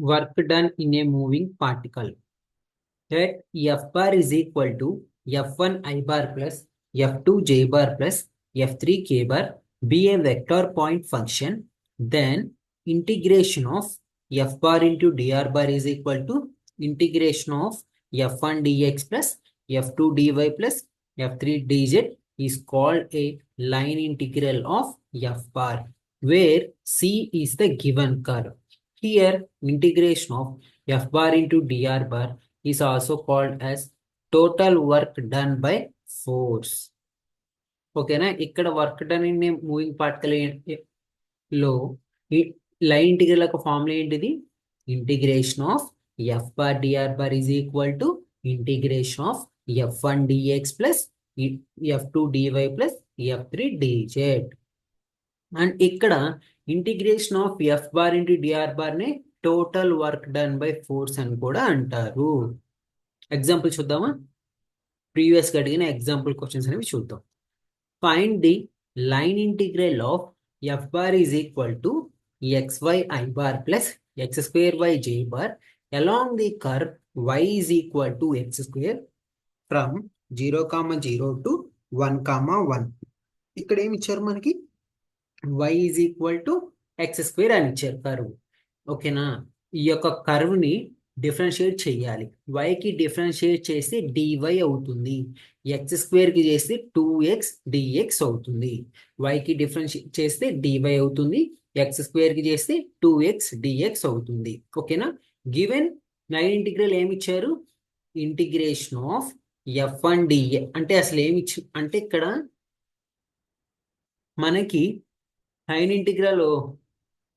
work done in a moving particle. Let F bar is equal to F1 I bar plus F2 J bar plus F3 K bar be a vector point function. Then integration of F bar into dr bar is equal to integration of F1 dx plus F2 dy plus F3 dz is called a line integral of F bar, where C is the given curve. Here, integration of F bar into dr bar is also called as total work done by force. ఓకేనా, ఇక్కడ work done in moving particle లో ఈ line integral యొక్క formula ఏంటిది? Integration of F bar dr bar is equal to integration of F one dx plus F two dy plus F three dz. And ఇక్కడ integration of F bar into dr bar ని total work done by force అని కూడా అంటారు. Example చూద్దామా? Previous గా అడిగిన example questions అనేవి చూద్దాం. Find the line integral of F bar is equal to xy I bar plus x square y j bar along the curve y is equal to x square from 0, 0 to 1, 1. ఇక్కడ ఏమి ఇచ్చారు మనకి? y is equal to x square అని ఇచ్చారు curve. ఓకేనా, ఈ యొక్క curve ని డిఫరెన్షియేట్ చేయాలి. y కి డిఫరెన్షియేట్ చేస్తే dy అవుతుంది, x స్క్వేర్ కి చేస్తే 2x dx అవుతుంది. y కి డిఫరెన్షియేట్ చేస్తే dy అవుతుంది, x స్క్వేర్ కి చేస్తే 2x dx అవుతుంది. ఓకేనా, గివెన్ లైన్ ఇంటిగ్రల్ ఏమి ఇచ్చారు? ఇంటిగ్రేషన్ ఆఫ్ f1 dx అంటే అసలు ఏమి ఇచ్చి అంటే ఇక్కడ మనకి లైన్ ఇంటిగ్రల్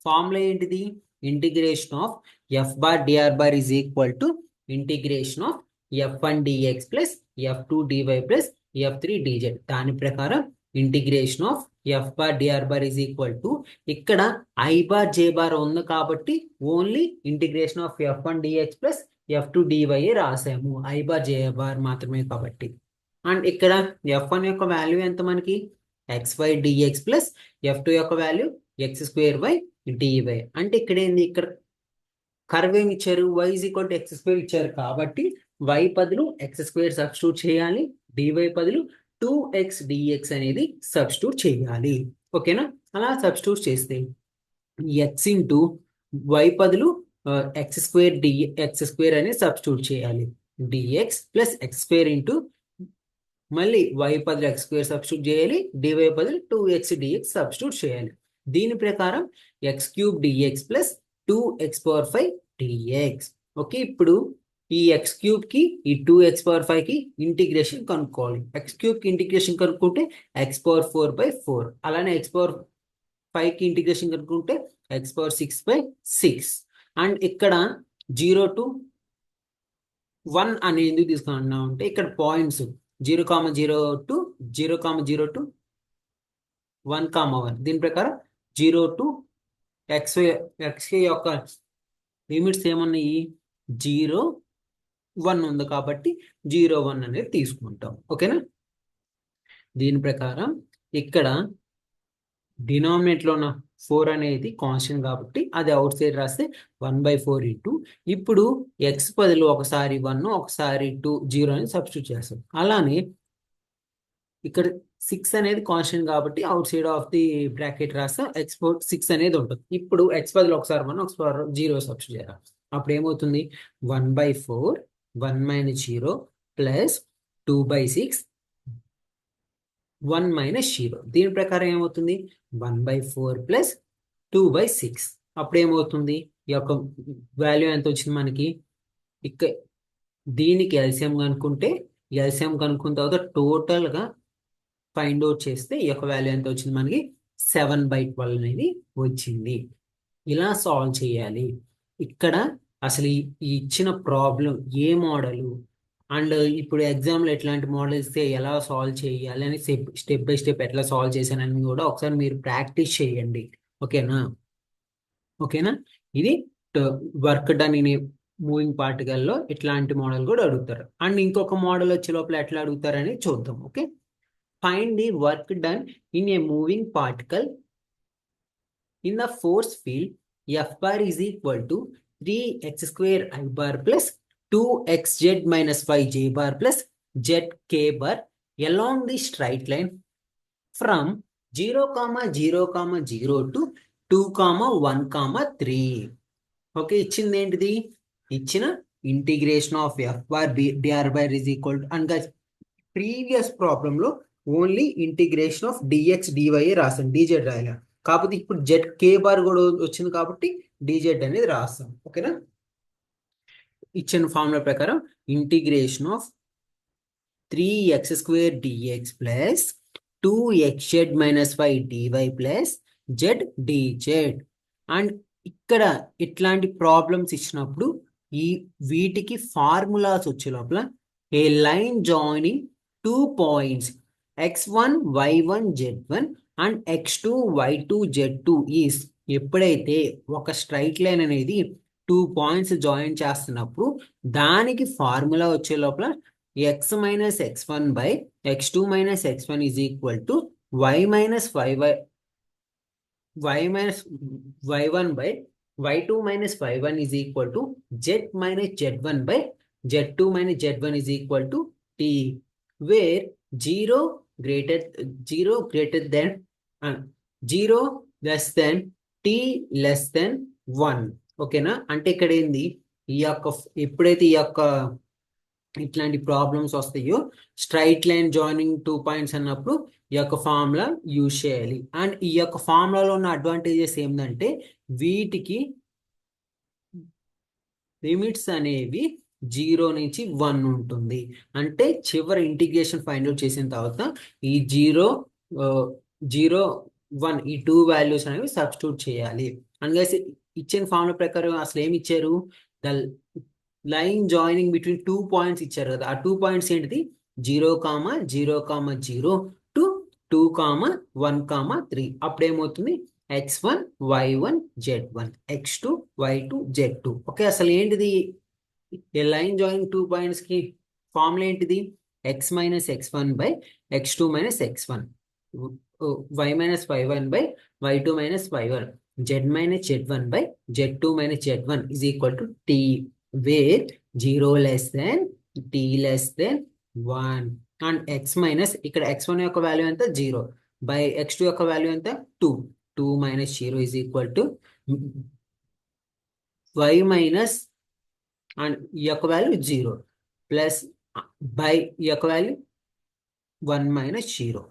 ఫార్ములా ఏంటిది? Integration of F bar dr bar is equal to integration of f1 dx plus f2 dy plus f3 dz. దాని ప్రకారం integration of F bar dr bar is equal to, ఇక్కడ I bar J bar ఉంది కాబట్టి only integration of f1 dx plus f2 dy రాసాము, I bar J bar మాత్రమే కాబట్టి. And ఇక్కడ f1 యొక్క వాల్యూ ఎంత మనకి? xy dx ప్లస్ f2 యొక్క value x square y dy. అంటే ఇక్కడ ఏంది? ఇక్కడ కర్వ్ ఏమి ఇచ్చారు? y is equal to X square ఇచ్చారు కాబట్టి y బదులు ఎక్స్ స్క్వేర్ సబ్స్టిట్యూట్ చేయాలి, dy బదులు 2x dx అనేది సబ్స్టిట్యూట్ చేయాలి. ఓకేనా, అలా సబ్స్టిట్యూట్ చేస్తే x ఇంటూ y బదులు ఎక్స్ స్క్వేర్ ఎక్స్ స్క్వేర్ అనేది సబ్స్టిట్యూట్ చేయాలి, dx plus x square into మళ్ళీ y బదులు ఎక్స్ స్క్వేర్ సబ్స్టిట్యూట్ చేయాలి, dy బదులు 2x dx సబ్స్టిట్యూట్ చేయాలి. దీని ప్రకారం x cube dx plus 2x⁵ dx. Okay, ఇప్పుడు ఈ ఎక్స్ క్యూబ్ కి ఈ 2x⁵ కి ఇంటిగ్రేషన్ కనుక్కోవాలి. ఎక్స్ క్యూబ్ కి ఇంటిగ్రేషన్ కనుక్కుంటే x⁴/4, అలానే x⁵ కి ఇంటిగ్రేషన్ కనుక్కుంటే x⁴6/6. అండ్ ఇక్కడ 0 to 1 అనేది ఎందుకు తీసుకున్నా అంటే ఇక్కడ పాయింట్స్ 0, 0 to 0, 0 to 1, 1. దీని ప్రకారం 0 to x యొక్క లిమిట్స్ ఏమన్నాయి? 0, 1 ఉంది కాబట్టి 0, 1 అనేది తీసుకుంటాం. ఓకేనా, దీని ప్రకారం ఇక్కడ డినామినేట్లో ఉన్న 4 అనేది కాన్స్టెంట్ కాబట్టి అది అవుట్ సైడ్ రాస్తే 1/4 ఇంటూ, ఇప్పుడు x బదులు ఒకసారి 1 ఒకసారి 2 0 అని సబ్స్టిట్యూట్ చేస్తాం. అలానే ఇక్కడ 6 అనేది కాన్స్టెంట్ కాబట్టి out side of the bracket రాస్తా x6 అనేది ఉంటుంది. ఇప్పుడు x బదులు ఒకసారి 1 ఒకసారి 0 సబ్స్టిట్యూట్ చేయాలి. అప్పుడు ఏమవుతుంది? 1/4 1 - 0 ప్లస్ 2/6 1 - 0. దీని ప్రకారం ఏమవుతుంది? 1/4 ప్లస్ 2/6. అప్పుడు ఏమవుతుంది? ఈ యొక్క వాల్యూ ఎంత వచ్చింది మనకి? ఇక్కడ దీనికి ఎల్సిఎం కనుక్కుంటే, ఎల్సిఎం కనుక్కున్న తర్వాత టోటల్ గా ఫైండ్ అవుట్ చేస్తే ఈ యొక్క వాల్యూ ఎంత వచ్చింది మనకి? 7/12 అనేది వచ్చింది. ఇలా సాల్వ్ చేయాలి. ఇక్కడ అసలు ఈ ఇచ్చిన ప్రాబ్లం ఏ మోడల్ అండ్ ఇప్పుడు ఎగ్జామ్లో ఎట్లాంటి మోడల్ ఇస్తే ఎలా సాల్వ్ చేయాలి అని స్టెప్ బై స్టెప్ ఎట్లా సాల్వ్ చేశానని కూడా ఒకసారి మీరు ప్రాక్టీస్ చేయండి. ఓకేనా, ఓకేనా, ఇది వర్క్ డన్ ఇన్ మూవింగ్ పార్టికల్లో ఇట్లాంటి మోడల్ కూడా అడుగుతారు. అండ్ ఇంకొక మోడల్ వచ్చే లోపల ఎట్లా అడుగుతారని చూద్దాం. Okay, find the work done in a moving particle in the force field. F bar is equal to 3x square I bar plus 2xz minus 5j bar plus zk bar along the straight line from 0, 0, 0 to 2, 1, 3. Okay, ఇచ్చింది ఏంటిది? ఇచ్చిన integration of F bar dr bar is equal to, అనగా previous problem లో only integration of dx dy రాస్తాం, dz రాయాలి. కాకపోతే ఇప్పుడు Z కే bar కూడా వచ్చింది కాబట్టి డిజెడ్ అనేది రాస్తాం. ఓకేనా? ఇచ్చిన ఫార్ములా ప్రకారం integration of 3x square dx plus 2xz minus 5 dy plus z dz. And ఇక్కడ ఇట్లాంటి ప్రాబ్లమ్స్ ఇచ్చినప్పుడు వీటికి ఫార్ములాస్ వచ్చే లోపల a line joining 2 points x1 y1 z1 and x2 y2 z2 is, ఎప్పుడైతే ఒక స్ట్రైట్ లైన్ అనేది 2 పాయింట్స్ జాయిన్ చేస్తున్నప్పుడు దానికి ఫార్ములా వచ్చే లోపల x minus x1 by x2 minus x1 is equal to y minus y minus y1 by y2 minus y1 is equal to z minus z1 by z2 minus z1 is equal to t, where 0 greater than 0 less than t less than 1. ఓకేనా? అంటే ఇక్కడ ఏంది, ఈ యొక్క ఎప్పుడైతే ఈ యొక్క ఇట్లాంటి ప్రాబ్లమ్స్ వస్తాయో స్ట్రైట్ లైన్ జాయినింగ్ 2 పాయింట్స్ అన్నప్పుడు ఈ యొక్క ఫార్ములా యూజ్ చేయాలి. అండ్ ఈ యొక్క ఫార్ములాలో ఉన్న అడ్వాంటేజెస్ ఏంటంటే వీటికి లిమిట్స్ అనేవి 0 నుంచి 1 ఉంటుంది. అంటే చివరి ఇంటిగ్రేషన్ ఫైండ్ అవుట్ చేసిన తర్వాత ఈ 0, 1 ఈ 2 వాల్యూస్ అనేవి సబ్స్టిట్యూట్ చేయాలి. అనగా ఇచ్చిన ఫార్ములా ప్రకారం అసలు ఏమి ఇచ్చారు? The line joining between 2 points ఇచ్చారు కదా, ఆ 2 పాయింట్స్ ఏంటిది? 0, 0, 0 టు 2, 1, 3. అప్పుడు ఏమవుతుంది? x1 y1 z1 x2 y2 z2. Okay, అసలు ఏంటిది లైన్ జాయినింగ్ 2 పాయింట్స్ కి ఫార్ములా ఏంటిది? x minus x1 by x2 minus x1 y minus y1 by y2 minus y1 z minus z1 by z2 minus z1 is equal to t, where 0 less than t less than 1 and x minus ఇక్కడ x1 యొక్క value ఎంత? 0 by x2 యొక్క value ఎంత? 2 minus 0 is equal to y minus and ఈ యొక్క value 0 plus by ఈ యొక్క value 1 minus 0.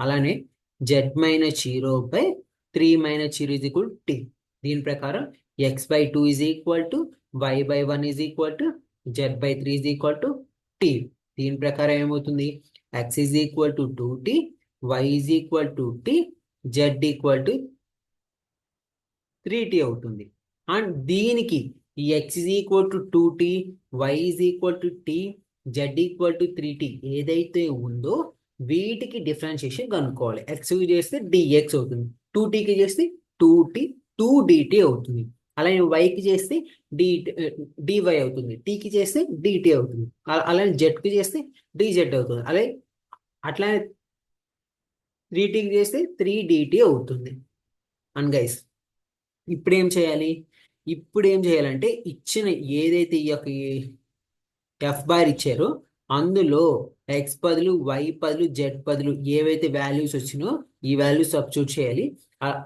అలానే z minus 0 by 3 minus 0 is equal to t. దీని ప్రకారం x by 2 is equal to y by 1 is equal to z by 3 is equal to t. దీని ప్రకారం ఏమవుతుంది? x is equal to 2t, y is equal to t, z equal to 3t అవుతుంది. And దీనికి ఈ x is equal to 2t, y is equal to t, z equal to 3t ఏదైతే ఉందో వీటికి differentiation కనుక్కోవాలి. x చేస్తే dx అవుతుంది, 2tకి చేస్తే 2t 2dt అవుతుంది. అలానే yకి చేస్తే dy అవుతుంది, tకి చేస్తే dt అవుతుంది. అలానే zకి చేస్తే dz అవుతుంది. అలాగే అట్లానే 3tకి చేస్తే 3dt అవుతుంది. అండ్ గైస్ ఇప్పుడు ఏం చేయాలి? ఇప్పుడు ఏం చేయాలంటే ఇచ్చిన ఏదైతే ఈ యొక్క ఎఫ్ బార్ ఇచ్చారో అందులో ఎక్స్ బదులు వై బదులు జెడ్ బదులు ఏవైతే వాల్యూస్ వచ్చినో ఈ వాల్యూస్ సబ్స్టిట్యూట్ చేయాలి.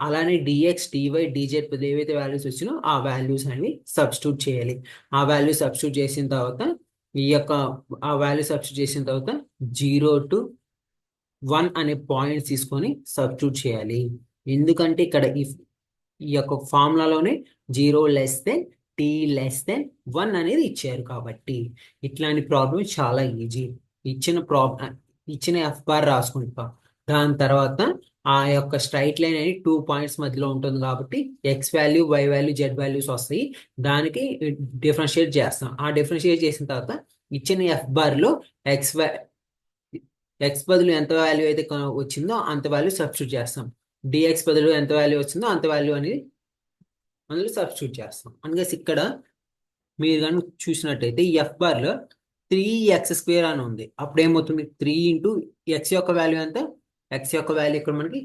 అలానే డిఎక్స్ డివై డిజెడ్ బదులు ఏవైతే వాల్యూస్ వచ్చినో ఆ వాల్యూస్ అనేవి సబ్స్టిట్యూట్ చేయాలి. ఆ వాల్యూ సబ్స్టిట్యూట్ చేసిన తర్వాత ఆ వాల్యూ సబ్స్టిట్యూట్ చేసిన తర్వాత 0 to 1 అనే పాయింట్స్ తీసుకొని సబ్స్టిట్యూట్ చేయాలి. ఎందుకంటే ఇక్కడ ఈ యొక్క ఫార్ములాలోనే 0 less than t less than 1 అనేది ఇచ్చారు కాబట్టి ఇట్లాంటి ప్రాబ్లం చాలా ఈజీ. ఇచ్చిన ఎఫ్ బార్ రాసుకుంటాం, దాని తర్వాత ఆ యొక్క స్ట్రైట్ లైన్ అనేది 2 పాయింట్స్ మధ్యలో ఉంటుంది కాబట్టి x value why value z values వస్తాయి, దానికి డిఫరెన్షియేట్ చేస్తాం. ఆ డిఫరెన్షియేట్ చేసిన తర్వాత ఇచ్చిన ఎఫ్ బార్ లో ఎక్స్ బదులు ఎంత వాల్యూ అయితే వచ్చిందో అంత వాల్యూ సబ్స్టిట్యూట్ చేస్తాం, డిఎక్స్ బదులు ఎంత వాల్యూ వచ్చిందో అంత వాల్యూ అనేది అందులో సబ్స్టిట్యూట్ చేస్తాం. అందుకే ఇక్కడ మీరు కనుక చూసినట్టయితే ఈ ఎఫ్ బార్ లో 3x² అని ఉంది. అప్పుడు ఏమవుతుంది? 3 ఇంటూ ఎక్స్ యొక్క వాల్యూ ఎంత? ఎక్స్ యొక్క వాల్యూ ఇక్కడ మనకి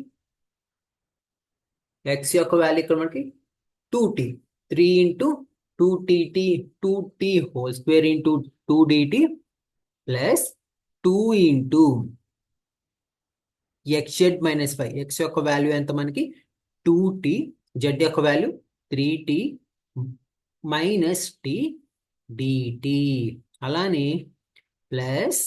2t, 3 into 2t whole square into 2dt plus 2 into xz minus 5. x యొక్క వాల్యూ ఎంత మనకి 2t, z యొక్క value 3t minus t dt. అలానే ప్లస్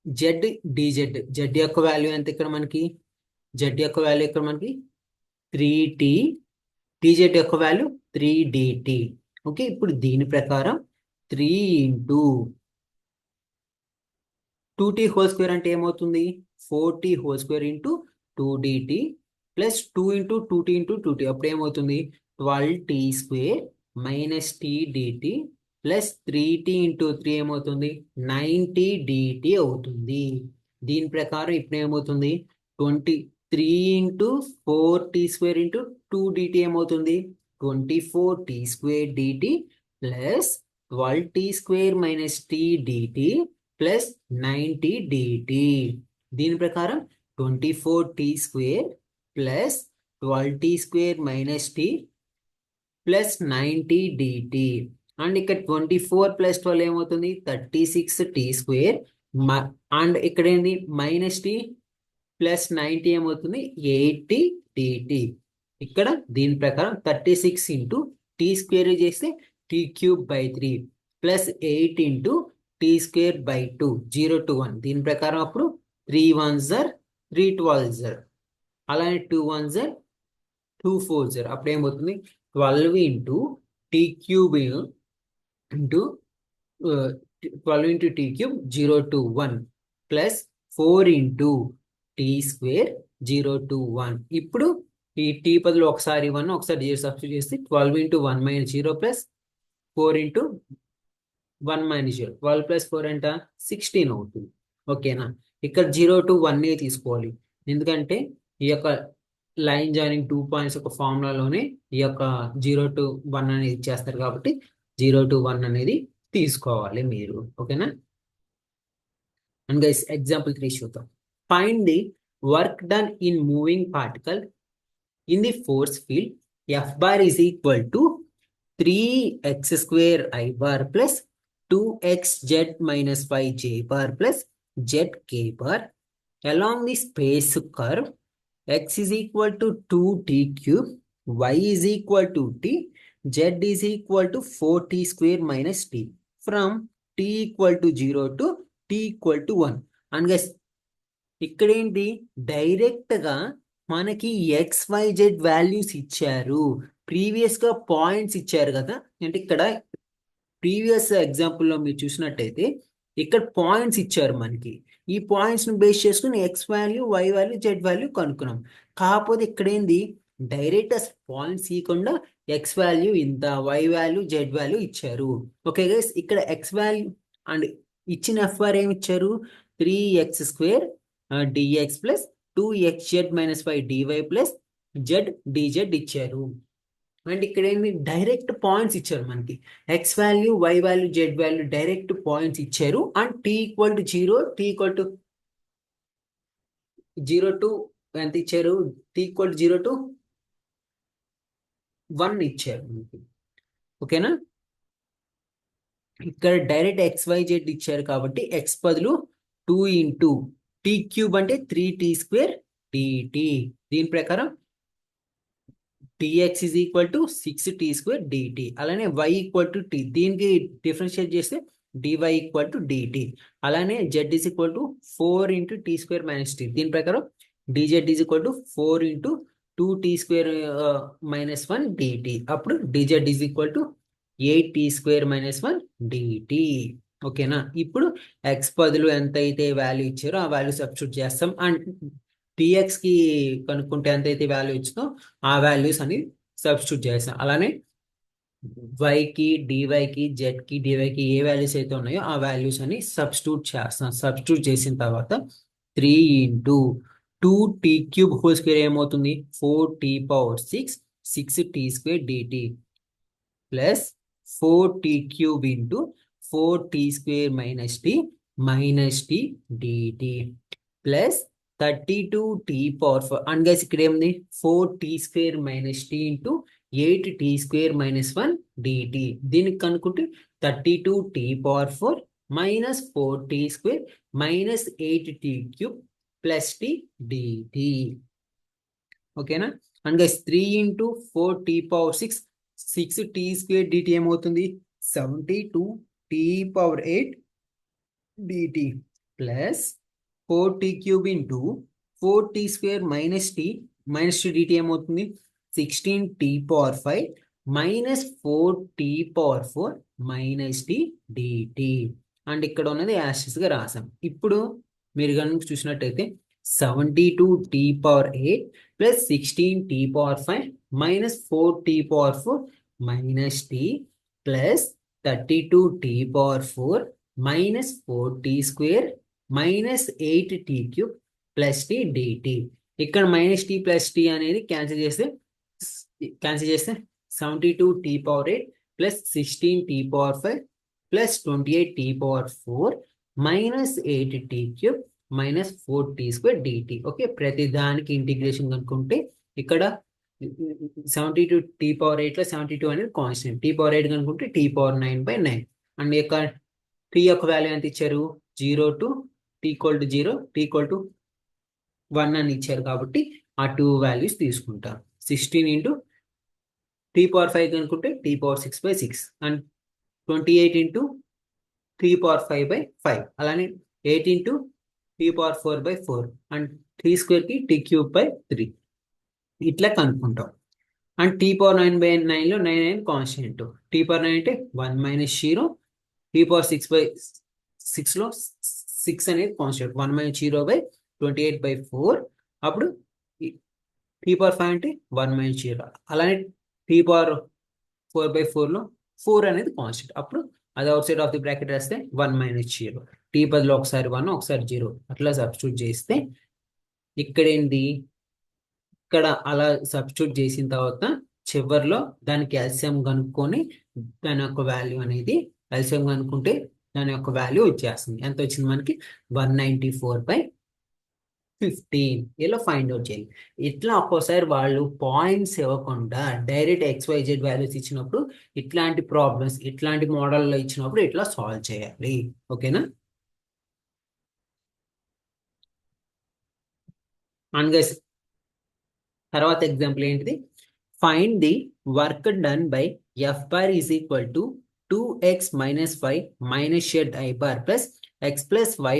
z dz. z యొక్క వాల్యూ ఎంత ఇక్కడ మనకి? z యొక్క వాల్యూ ఇక్కడ మనకి 3t, dz యొక్క వాల్యూ 3dt. ఓకే, ఇప్పుడు దీని ప్రకారం 3 into 2t హోల్ స్క్వేర్ అంటే ఏమవుతుంది? 4t whole square into 2dt plus 2 into 2t into 2t. అప్పుడు ఏమవుతుంది? 12t square minus t dt plus 3t into 3 ఏమవుతుంది? 9t dt అవుతుంది. దీని ప్రకారం ఇప్పుడు ఏమవుతుంది? 23 into 4t square into 2dt ఏమవుతుంది? 24t square dt plus 12t square minus t dt plus 90 dt. దీని ప్రకారం 24t square plus 12t square minus t plus 90 dt. And ఇక్కడ 24 ప్లస్ 12 ఏమవుతుంది? 36t స్క్వేర్ అండ్ ఇక్కడ ఏంది? మైనస్ t ప్లస్ 90 ఏమవుతుంది? 80 dt. ఇక్కడ దీని ప్రకారం 36 ఇంటూ టీ స్క్వేర్ చేస్తే t cube by 3 plus 8 into t square by 2 0 to 1. దీని ప్రకారం అప్పుడు 3 1s are 3 12s are, అలానే 2 1s are 2 4s are. అప్పుడు ఏమవుతుంది? 12 into t cube into 12 into t cube 0 to 1 plus 4 into t square 0 to 1. ఇప్పుడు ఈ tea బదులు ఒకసారి 1 ఒకసారి 0 సబ్స్టిట్యూట్ చేస్తే 12 into 1 minus 0 plus 4 into 1 minus 0. 12 plus 4 ఎంత? 16 అవుతుంది. ఓకేనా? ఇక్కడ 0 to 1 తీసుకోవాలి, ఎందుకంటే ఈ యొక్క లైన్ జాయినింగ్ 2 పాయింట్స్ ఒక ఫార్ములాలోనే ఈ యొక్క 0 to 1 అనేది ఇచ్చేస్తారు కాబట్టి 0 to 1 అనేది తీసుకోవాలి మీరు. ఓకేనా? అండ్ గైస్ ఎగ్జాంపుల్ 3 చూద్దాం. Find the work done in moving particle in the force field. F bar is equal to 3x square I bar plus 2xz minus 5j bar plus zk bar along the space curve. X is equal to 2t cube, y is equal to t, z is equal to 4t square minus t from t equal to 0 to t equal to 1. And guys, ఇక్కడ ఏంటి? Direct గా మనకి XYZ values ఇచ్చారు, previous గా points ఇచ్చారు కదా. అంటే ఇక్కడ ప్రీవియస్ ఎగ్జాంపుల్లో మీరు చూసినట్టయితే ఇక్కడ పాయింట్స్ ఇచ్చారు మనకి. ఈ పాయింట్స్ ని బేస్ చేసుకుని X value, Y value, Z value కనుక్కున్నాం. కాకపోతే ఇక్కడ ఏంది? డైరెక్ట్ పాయింట్స్ ఇవ్వకుండా X వాల్యూ ఇంత, Y వాల్యూ, Z వాల్యూ ఇచ్చారు. ఓకే గైస్, ఇక్కడ X వాల్యూ అండ్ ఇచ్చిన F బార్ ఏమి ఇచ్చారు? 3x square dx plus 2xz minus 5 dy plus z dz ఇచ్చారు. అండ్ ఇక్కడ ఏంటి? డైరెక్ట్ పాయింట్స్ ఇచ్చారు మనకి. X value, why value, Z value direct points ఇచ్చారు. And t equal to 0, t equal to 0 to ఎంత ఇచ్చారు? t ఈక్వల్ టు 0 టు 1 ఇచ్చారు మనకి. ఓకేనా? ఇక్కడ డైరెక్ట్ XYZ ఇచ్చారు కాబట్టి x బదులు 2 ఇంటూ టీ క్యూబ్ అంటే 3t స్క్వేర్ dt. దీని ప్రకారం dx is equal to 6t square dt. అలానే y ఈక్వల్ టు t, దీనికి డిఫరెన్షియేట్ చేస్తే dy ఈక్వల్ టు dt. అలానే z is equal to 4 into t square minus t. దీని ప్రకారం dz is equal to 4 into 2t square minus 1 dt. అప్పుడు dz is equal to 8t square minus 1 dt. ఓకేనా? ఇప్పుడు x బదులు ఎంత అయితే value ఇచ్చారో ఆ వాల్యూ సబ్స్టిట్యూట్ చేస్తాం. అండ్ dx కి కనుక్కుంటే ఎంత అయితే వాల్యూ ఇచ్చిందో ఆ వాల్యూస్ అని సబ్స్టిట్యూట్ చేస్తాం. అలానే y కి, dy కి, z కి, dy కి ఏ వాల్యూస్ అయితే ఉన్నాయో ఆ వాల్యూస్ అని సబ్స్టిట్యూట్ చేస్తాం. సబ్స్టిట్యూట్ చేసిన తర్వాత 3 into 2t cube whole square ఏమవుతుంది? 4t power 6 6t square dt plus 4t cube into 4t square minus t dt plus 32t power 4. And guys ఇక్కడ ఏముంది? 4t square minus t into 8t square minus 1 dt. దీనికి కనుక్కుంటే 32t power 4 minus 4t square minus 8t cube plus t dt. ఓకేనా? And guys 3 into 4t power 6 6t square dt ఏమవుతుంది? 72t power 8 dt plus 4t cube into 4t square minus t dt ఏమవుతుంది? 16t power 5 minus 4t power 4 minus t dt. And ఇక్కడ ఉన్నది Ashes గా రాసాం. ఇప్పుడు మీరు కనుక చూసినట్టయితే 72t power 8 plus 16t power 5 minus 4t power 4 minus t plus 32t power 4 minus 4t square minus 8t cube plus t dt. ఇక్కడ minus tea plus tea అనేది క్యాన్సిల్ చేస్తే 72t power 8 plus 16t power 5 plus 28t power 4 minus 8t cube minus 4t square dt. Okay, ప్రతి దానికి integration కనుక్కుంటే ఇక్కడ 72t power 8 లో 72 అనేది constant, t power 8 కనుక్కుంటే t power 9/9. అండ్ యొక్క t యొక్క వాల్యూ ఎంత ఇచ్చారు? 0 to t equal to 0, t equal to 1 అని ఇచ్చారు కాబట్టి ఆ 2 వాల్యూస్ తీసుకుంటాం. 16 into t power 5 కనుక్కుంటే t power 6/6 and 28 into t power 5/5 అలానే 8 into t power 4/4 and 3 square కి t cube by 3 ఇట్లా కనుక్కుంటాం. అండ్ t power 9/9 లో 9 అనేది కాన్స్టెంట్, t power 9 అంటే 1 minus 0, t power 6/6 లో 6 అనేది కాన్స్టెంట్, 1 minus 0/28/4. అప్పుడు t power 5 అంటే 1 minus 0. అలానే t power 4/4 లో 4 అనేది కాన్స్టెంట్, అప్పుడు అది out side of the bracket రాస్తే 1 minus 0. t బదులు ఒకసారి 1 ఒకసారి 0 అట్లా సబ్స్టిట్యూట్ చేస్తే ఇక్కడ ఏంటి, ఇక్కడ అలా సబ్స్టిట్యూట్ చేసిన తర్వాత చివరిలో దానికి ఎల్సిఎం కనుక్కొని దాని యొక్క వాల్యూ అనేది ఎల్సిఎం కనుక్కుంటే దాని యొక్క వాల్యూ వచ్చేస్తుంది. ఎంత వచ్చింది మనకి? 194/15 ఇలా ఫైండ్ అవుట్ చేయాలి. ఇట్లా ఒక్కోసారి వాళ్ళు పాయింట్స్ ఇవ్వకుండా డైరెక్ట్ XYZ వాల్యూస్ ఇచ్చినప్పుడు ఇట్లాంటి ప్రాబ్లమ్స్ ఇట్లాంటి మోడల్లో ఇచ్చినప్పుడు ఇట్లా సాల్వ్ చేయాలి. ఓకేనా? అండ్ గైస్ తర్వాత ఎగ్జాంపుల్ ఏంటిది? Find the work done by F bar is equal to 2x minus 5 minus z I bar plus x plus y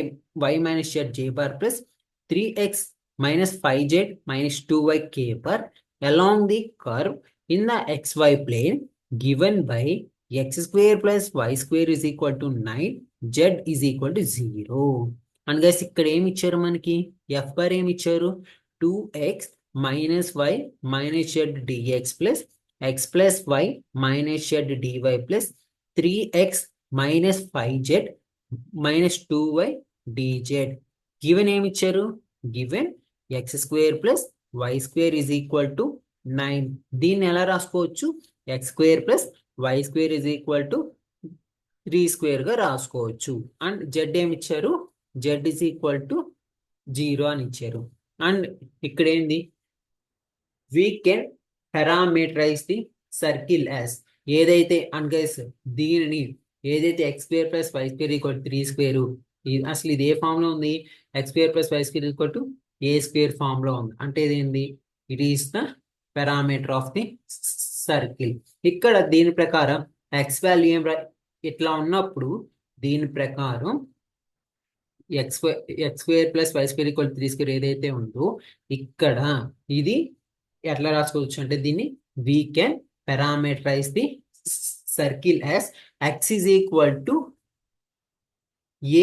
minus z j bar plus 3x minus 5z minus 2y k bar along the curve in the xy plane given by x square plus y square is equal to 9, z is equal to 0. And guys ఇక్కడ ఏమి ఇచ్చారు మనకి? F bar ఏమి ఇచ్చారు? 2x minus y minus z dx plus x plus y minus z dy plus 3x minus 5z minus 2y dz. Given ఏమి ఇచ్చారు? Given x square plus y square is equal to 9. దీన్ని ఎలా రాసుకోవచ్చు? x square plus y square is equal to 3 square గా రాసుకోవచ్చు. And z ఏమి ఇచ్చారు? z is equal to 0 అని ఇచ్చారు. అండ్ ఇక్కడ ఏంది? we can parameterize the circle as ఏదైతే అండ్ గైస్ దీనిని ఏదైతే x square plus y square equal 3 square, అసలు ఇది ఏ ఫామ్ లో ఉంది? x square plus y square equal to a square form లో ఉంది. అంటే ఇదేంది? It is the parameter of the circle. ఇక్కడ దీని ప్రకారం x వాల్యూ ఏం ఇట్లా ఉన్నప్పుడు దీని ప్రకారం x square plus y square equal 3 square ఏదైతే ఉందో ఇక్కడ ఇది ఎట్లా రాసుకోవచ్చు అంటే దీన్ని we can parameterize the circle as x is equal to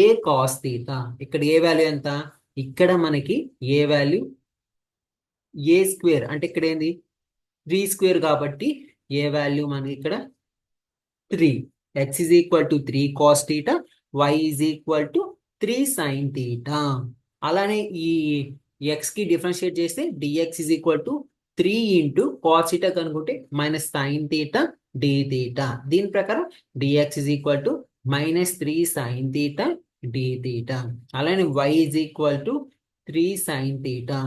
a cos theta. ఇక్కడ ఏ వాల్యూ ఎంత? ఇక్కడ మనకి ఏ వాల్యూ a స్క్వేర్ అంటే ఇక్కడ ఏంది? 3 స్క్వేర్ కాబట్టి ఏ వాల్యూ మనకి ఇక్కడ 3. x is equal to 3 cos theta, y is equal to 3 sin theta. అలానే ఈ x కి డిఫరెన్షియేట్ చేస్తే dx is equal to 3 into cos theta కనుకుంటే minus sin theta d theta. దీని ప్రకారం dx is equal to minus 3 sin theta d theta. అలానే y is equal to 3 sin theta.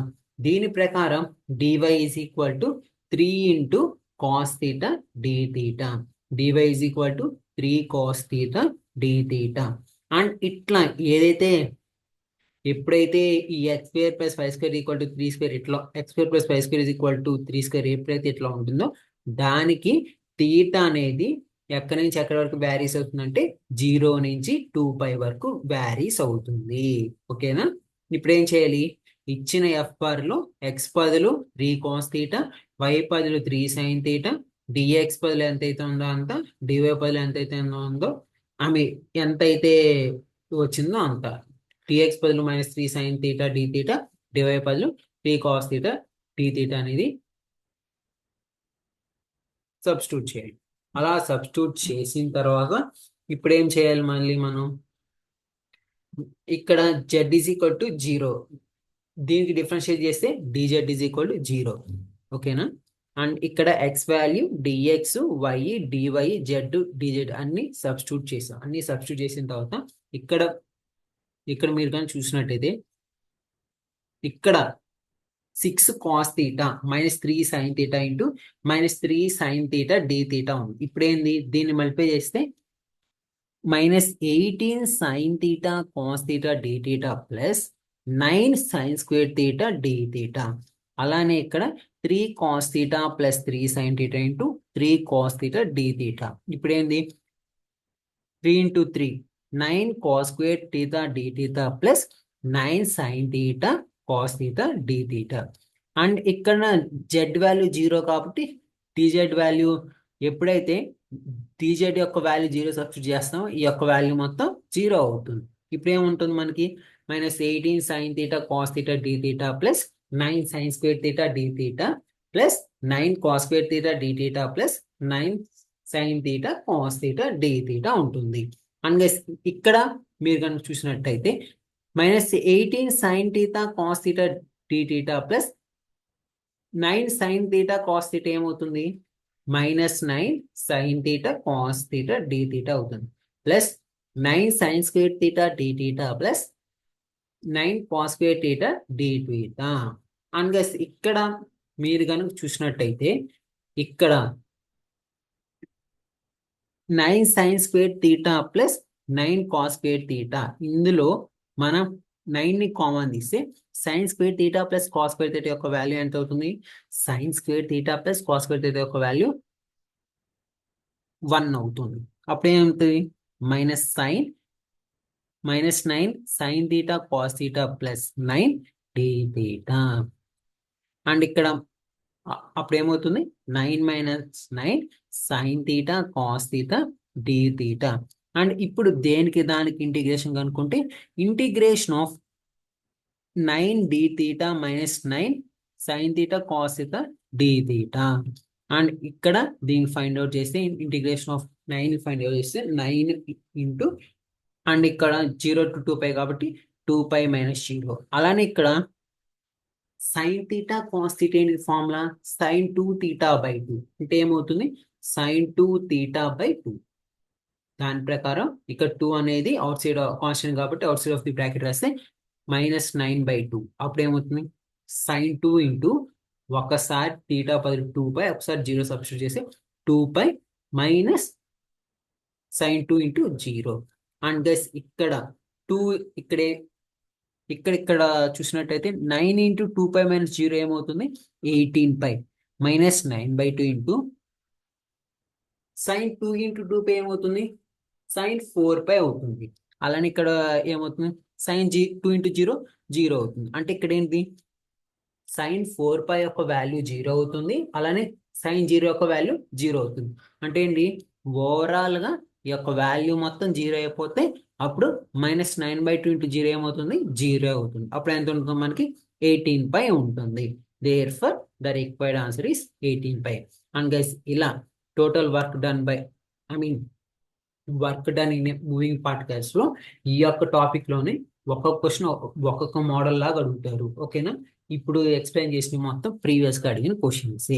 దీని ప్రకారం dy is equal to 3 into cos theta d theta. dy is equal to 3 cos theta d theta. And ఇట్లా ఏదైతే ఎప్పుడైతే ఈ x square plus five square equal to 3 square ఇట్లా x square plus five square is equal to 3 square ఎప్పుడైతే ఇట్లా ఉంటుందో దానికి theta అనేది ఎక్కడి నుంచి ఎక్కడి వరకు వ్యారీస్ అవుతుందంటే 0 నుంచి 2π వరకు వ్యారీస్ అవుతుంది. ఓకేనా? ఇప్పుడు ఏం చేయాలి? ఇచ్చిన ఎఫ్ బార్ లో ఎక్స్ బదులు 3 కాస్ తీటా, వై బదులు 3 సైన్ తీటా, డిఎక్స్ బదులు ఎంతైతే ఉందో అంత, డివై బదులు ఎంతైతే ఉందో ఆమె ఎంతైతే వచ్చిందో అంత, టీఎక్స్ బదులు -3 sine theta d theta, dy బదులు 3 కాస్ తీటా డి తీటా అనేది సబ్స్టిట్యూట్ చేయాలి. అలా సబ్స్టిట్యూట్ చేసిన తర్వాత ఇప్పుడు ఏం చేయాలి? మళ్ళీ మనం ఇక్కడ జెడ్ ఈజ్ ఈక్వల్ టు 0, దీనికి డిఫరెన్షియేట్ చేస్తే డిజెడ్ ఈజ్ ఈక్వల్ టు 0. ఓకేనా? అండ్ ఇక్కడ x value, dx, y, dy, z, dz అన్ని సబ్స్టిట్యూట్ చేసాం. అన్ని సబ్స్టిట్యూట్ చేసిన తర్వాత ఇక్కడ మీరు కానీ చూసినట్టయితే ఇక్కడ 6 cos theta -3 sine theta into -3 sine theta d theta ఉంది. ఇప్పుడు ఏంది? దీన్ని మల్టిప్లై చేస్తే -18 sine theta cos theta d theta plus 9 sine square theta d theta. అలానే ఇక్కడ 3 cos theta plus 3 sine theta into 3 cos theta d theta. ఇప్పుడు ఏంది? 3 into 3 9 cos square theta d theta plus 9 sine theta cos theta d theta. And ఇక్కడ Z value 0 కాబట్టి TZ value ఎప్పుడైతే TZ యొక్క value 0 substitute చేస్తామో ఈ యొక్క value మొత్తం 0 అవుతుంది. ఇప్పుడు ఏముంటుంది మనకి? -18 sine theta cos theta d theta plus 9 sine square theta d theta plus 9 cos square theta d theta plus 9 sine theta cos theta d theta ఉంటుంది. అండ్ ఇక్కడ మీరు కనుక చూసినట్టయితే -18 sine theta cos theta d theta plus 9 sine theta cos theta ఏమవుతుంది? -9 sine theta cos theta d theta అవుతుంది plus 9 sine square theta d theta plus 9 cos square theta d theta. And guys ఇక్కడ మీరు కనుక చూసినట్టయితే ఇక్కడ 9 sine square theta plus 9 cos square theta, ఇందులో మనం 9 ని కామన్ తీస్తే sine square theta plus cos square theta యొక్క వాల్యూ ఎంత అవుతుంది? Sine square theta plus cos square theta యొక్క వాల్యూ 1 అవుతుంది. అప్పుడు ఏమవుతుంది? -9 sine theta cos theta plus 9 d theta. And ఇక్కడ అప్పుడు ఏమవుతుంది? 9 - 9 sine theta cos theta d theta. And ఇప్పుడు దేనికి దానికి ఇంటిగ్రేషన్ కనుక్కుంటే integration of 9 d theta -9 sine theta cos theta d theta. And ఇక్కడ దీన్ని ఫైండ్ అవుట్ చేస్తే ఇంటిగ్రేషన్ ఆఫ్ 9 ఫైండ్ అవుట్ చేస్తే 9 ఇంటూ అండ్ ఇక్కడ 0 to 2π కాబట్టి 2π - 0. అలానే ఇక్కడ సైన్ తీటా కాస్ తీటా ఏంటి ఫార్ములా? sin 2θ/2 అంటే ఏమవుతుంది? sin 2θ/2. దాని ప్రకారం ఇక్కడ 2 అనేది అవుట్ సైడ్ కాన్స్టెంట్ కాబట్టి out side of the bracket రాస్తే -9/2. అప్పుడు ఏమవుతుంది? sin 2 ఇంటూ ఒకసారి తీటా బదులు 2π, ఒకసారి 0 సబ్స్టిట్యూట్ చేసి 2π minus sin 2 into 0. And guys ఇక్కడ 2 ఇక్కడ చూసినట్టయితే 9 ఇంటూ 2π - 0 ఏమవుతుంది? 18π -9/2 ఇంటూ sin 2 ఇంటూ 2π ఏమవుతుంది? sin 4π అవుతుంది. అలానే ఇక్కడ ఏమవుతుంది? sin 2 ఇంటూ 0 0 అవుతుంది. అంటే ఇక్కడ ఏంటి? sin 4π యొక్క వాల్యూ 0 అవుతుంది. అలానే sin 0 యొక్క వాల్యూ 0 అవుతుంది. అంటే ఏంటి? ఓవరాల్ గా ఈ యొక్క వాల్యూ మొత్తం 0 అయిపోతే అప్పుడు -9/2 ఇంటూ 0 ఏమవుతుంది? 0 అవుతుంది. అప్పుడు ఎంత ఉంటుంది మనకి? 18π ఉంటుంది. Therefore, the required answer is 18π. And guys, ఇలా total work done in moving particles లో ఈ యొక్క టాపిక్ లోనే ఒక్కొక్క క్వశ్చన్ ఒక్కొక్క మోడల్ లాగా అడుగుతారు. ఓకేనా? ఇప్పుడు ఎక్స్ప్లెయిన్ చేసిన మొత్తం ప్రీవియస్ గా అడిగిన క్వశ్చన్స్.